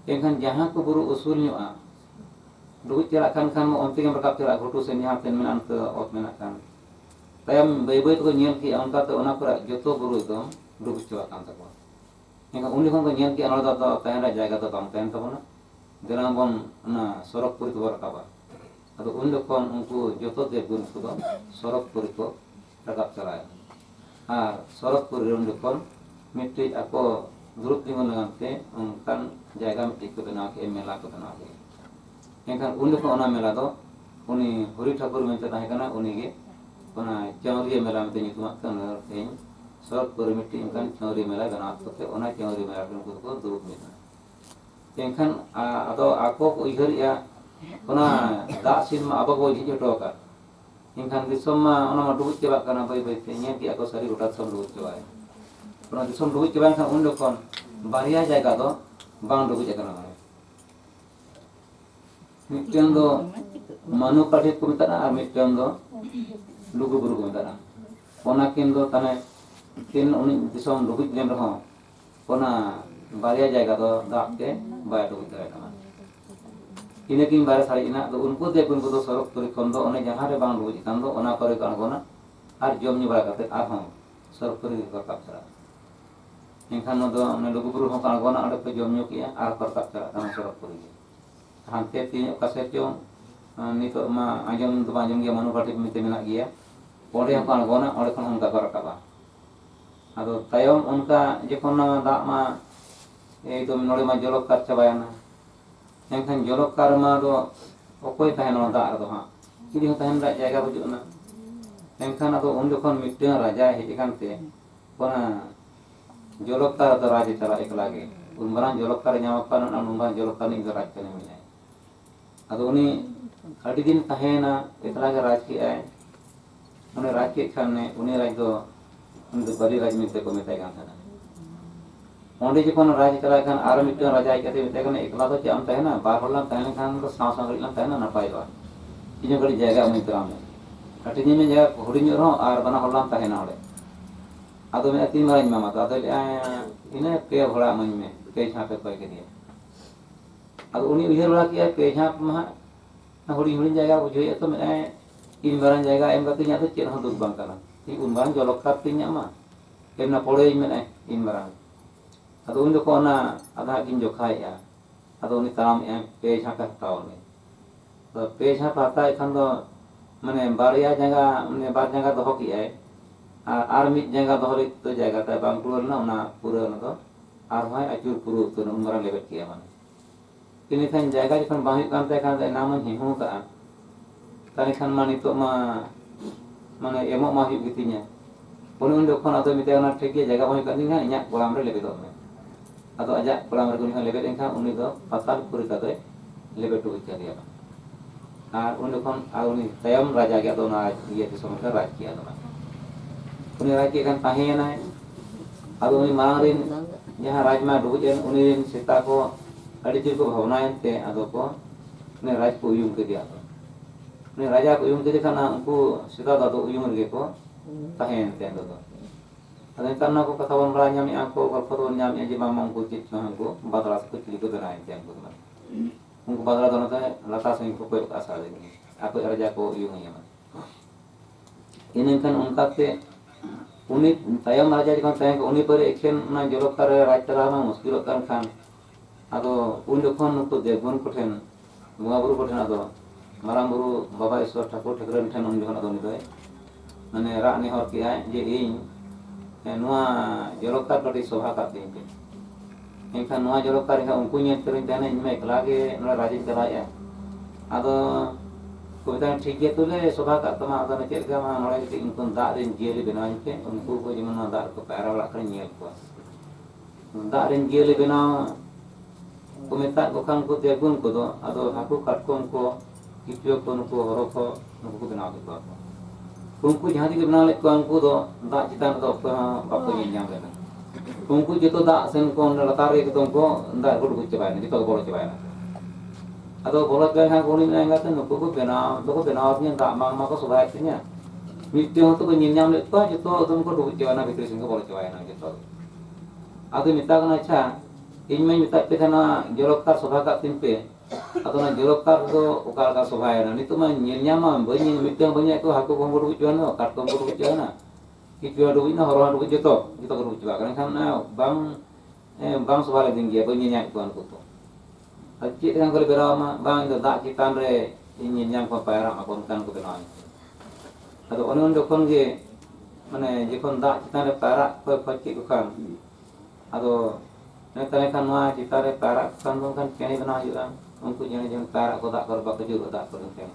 Enkhan jahan ko buru usul nyu'a duit celak kan onte yang rakap celak ghutu sen jahan ten menan te ot menak kan tayam bai-bai to nyel ki onka te ona kora joto buru itu duit celak kan takwa enkhan undi khon ko nyel ki anoda to tahen ra jayga to bang tahen tabona denang bon na sorok puri to rakaba ado undi khon unku joto degun ko sorok puri ko rakap celak ar sorok puri undi khon mitti ako grup tingon nangante kan jayga mitti ko bena ke mela ko bena ke enkhan undi khon ona mela do uni hori thakur mente tahe kana uni ge ona chauri mela mente nyutuma kan tein sorok puri mitti enkhan chauri mela bena ko te ona chauri mela ko duruk mita enkhan ado ako ko ihar ya ona da sin ma aba ko hiji to ka enkhan disom ma ona ma duit cebak kana bai-bai te nyel ki ako sari gotat som duit cebak ona disom duit cebak kan undi khon baria jayga do bang duit kana mityan do manu padhit ko metana ar mityan do lugu buru ko metana ona kin do tane kin uni disom duit len rho ona baria jayga do dak ke bai duit kare kana ine kin bare sari ina do unku de kun do sorok puri kon do one jahan re bang duit kan do ona kore kan gona ar jom nyu bara kate ar hon sorok puri ko kap sara enkhan no do one lugu buru ho kan gona ade pe jom nyu ki ar kor kap sara kan sorok puri hante ti kase chong nito ma ajam do ajam ge manu party mite menak gea onde kan gona onde khon onka ko rakaba ado tayom onka jekon dak ma ei to nore ma jolok kar chabayana enkhan jolok kar ma do okoi tahen ona dak do ha kiri ho tahen dak jayga bujuk na enkhan ado onde khon mitten raja hej kan te ona jolok kar do raja chala ekla ge unbaran jolok kar nyama pan unbaran jolok kar ni raj kane minai ado uni adi din tahena ekla ge raj ki ay uni raj ki khanne uni raj do uni do bari raj mite ko metai kan thana onde jekon raj chala kan ar mitten raja ay kate metai kan ekla do cham tahena bar holam tahena kan do saw saw lam tahena napai do ijo gari jayga ami tram ati ni me jaga huding ro ar bana holam tahena ode ado me ati maraj mama to ado ine pe bhola mani me pe chape koi ke dia ado uni uhir bala ki pe chap ma huding huding jayga bujoi to me in baran jayga em kate nya to chet ho duk bang kana ti un baran jolok kap tinya ma emna pore me in baran ado undi ko ona adha kin jokhai ya ado uni taram em pe chapa taw ne to pe chapa ta ekhan do mane baria jaga mane bar jaga doho ki ay ar mit jaga doho ri to jaga ta bang purun na ona pura na do ar bhai achur puru to umra lebet ki man kini khan jaga jekhan bang kan ta kan naman himu ka tani khan mani to ma mane emok ma hi gitinya uni undi khon ado mite ona thik ge jaga bang kan ninga inya kolam re lebet do me ado aja kolam re kun lebet enkhan uni do pasal puri ka do lebet tu dia ar undi khon ar uni tayam raja ge do na ye ti somka raj ki ado uni raj ki kan tahena ado uni marang rin jaha raj ma dujen uni rin sita ko adi jir ko bhavna ente ado ko ne raj ko uyum ke dia uni raja ko uyum ke dia kana unku sita do uyum ge ko tahen te ado do ado karna ko katawan bala nyami ako golfo do nyami je mamang ko chit ko badra ko chili ko dana ente ko unku badra do na lata sing ko ko asa de ako raja ko uyum ya man ini kan unka te uni tayam raja jekon tahen ko uni pare ekhen na jolok kar raj tara ma muskil kan khan ado undi khon ko degun ko then bunga buru ko then ado marang buru baba ishwar thakur thakran then undi khon ado ni doy mane ra ni hor ki ay je ing noa jolok kar pati sobha ka tin ke enkhan noa jolok kar ha unku nyet terin tane ime ekla ge na raja chala ya ado ko ta thik ge tule sobha ka tama ado ne chel ga ma nore ki inkun da ren jeli benain ke unku ko jemon da ko paira wala kan nyel ko da ren jeli benau ko meta ko kan ko degun ko do ado haku katkom ko kipyo ko nuko horo ko nuko ko benau ko unku jahan di benau le ko unku do da chitan do ko bako nyam le unku jeto da sen ko latar re ko da ko ko chebay ni to bolo chebay na ado bolo chebay ha ko ni na ngata nuko ko benau ni da ma ko subhay tinya mityo to ko nyam le ko jeto ko do chebay na bitri sing ko bolo chebay na jeto ado mita kana cha ᱤᱧ ᱢᱟᱧ ᱢᱮᱛᱟᱫ ᱯᱮ ᱛᱟᱦᱮᱱᱟ ᱡᱚᱞᱚᱠᱟᱨ ᱥᱚᱵᱷᱟ ᱠᱟᱜ ᱛᱤᱧ ᱯᱮ, ᱟᱫᱚ ᱚᱱᱟ ᱡᱚᱞᱚᱠᱟᱨ ᱫᱚ ᱚᱠᱟ ᱞᱮᱠᱟ ᱥᱚᱵᱷᱟᱭᱮᱱᱟ ᱱᱤᱛᱚᱜ ᱢᱟ ᱧᱮᱞ ᱧᱟᱢᱟ ᱵᱟᱹᱧ ᱢᱤᱫᱴᱟᱝ ᱵᱟᱹᱧ ᱧᱮᱞ ᱠᱚᱣᱟ, ᱦᱟᱹᱠᱩ ᱠᱚᱦᱚᱸ ᱠᱚ ᱰᱩᱵᱩᱡ ᱪᱟᱵᱟᱭᱮᱱᱟ, ᱠᱟᱴᱠᱚᱢ ᱠᱚ ᱰᱩᱵᱩᱡ ᱪᱟᱵᱟᱭᱮᱱᱟ, ᱠᱤᱪᱩᱣᱟᱹ ᱰᱩᱵᱩᱡ ᱮᱱᱟ, ᱦᱚᱨᱚ ᱰᱩᱵᱩᱡ, ᱡᱚᱛᱚ ᱠᱚ ᱰᱩᱵᱩᱡ ᱪᱟᱵᱟᱜ ᱠᱟᱱᱟ, ᱮᱱᱠᱷᱟᱱ ᱵᱟᱝ ᱥᱚᱵᱷᱟ ᱞᱮᱫᱤᱧ ᱜᱮᱭᱟ, ᱵᱟᱹᱧ ᱧᱮᱞ ᱧᱟᱢᱮᱫ ᱠᱚᱣᱟ ᱩᱱᱠᱩ ᱠᱚ᱾ ᱟᱨ ᱪᱮᱫ ᱞᱮᱠᱟ ᱠᱚ ᱵᱮᱱᱟᱣ ᱟᱢᱟ, ᱵᱟᱝ ᱤᱧ ᱫᱚ ᱫᱟᱜ ᱪᱮᱛᱟᱱ ᱨᱮ ᱤᱧ ᱧᱮᱞ ᱧᱟᱢ ᱠᱚᱣᱟ ᱯᱟᱭᱨᱟᱜ ᱟᱠᱚ, ᱚᱱᱠᱟᱱ ᱠᱚ ᱵᱮᱱᱟᱣ ᱟᱹᱧ ᱠᱟᱱᱟ᱾ ᱟᱫᱚ ᱚᱱᱮ ᱩᱱ ᱡᱚᱠᱷᱚᱱ ᱜᱮ ᱢᱟᱱᱮ ᱡᱚᱠᱷᱚᱱ ᱫᱟᱜ ᱪᱮᱛᱟᱱ ᱨᱮ ᱯᱟᱭᱨᱟᱜ ᱠᱚ ᱠᱷᱚᱡ ᱠᱮᱫ ᱠᱚ ᱠᱷᱟᱱ, ᱟᱫᱚ ᱛᱟᱦᱚᱞᱮ ᱠᱷᱟᱱ ᱱᱚᱣᱟ ᱪᱮᱛᱟᱱ ᱨᱮ ᱯᱟᱭᱨᱟᱜ ᱠᱷᱟᱱ ᱫᱚ ᱪᱮᱬᱮ ᱵᱮᱱᱟᱣ ᱦᱩᱭᱩᱜᱼᱟ, ᱩᱱᱠᱩ ᱪᱮᱬᱮ ᱡᱮᱢᱚᱱ ᱯᱟᱭᱨᱟᱜ ᱠᱚ ᱫᱟᱜ ᱠᱚᱨᱮ ᱵᱟᱠᱚ ᱧᱩᱨᱩᱜᱼᱟ, ᱫᱟᱜ ᱠᱚᱨᱮ ᱪᱮᱬᱮ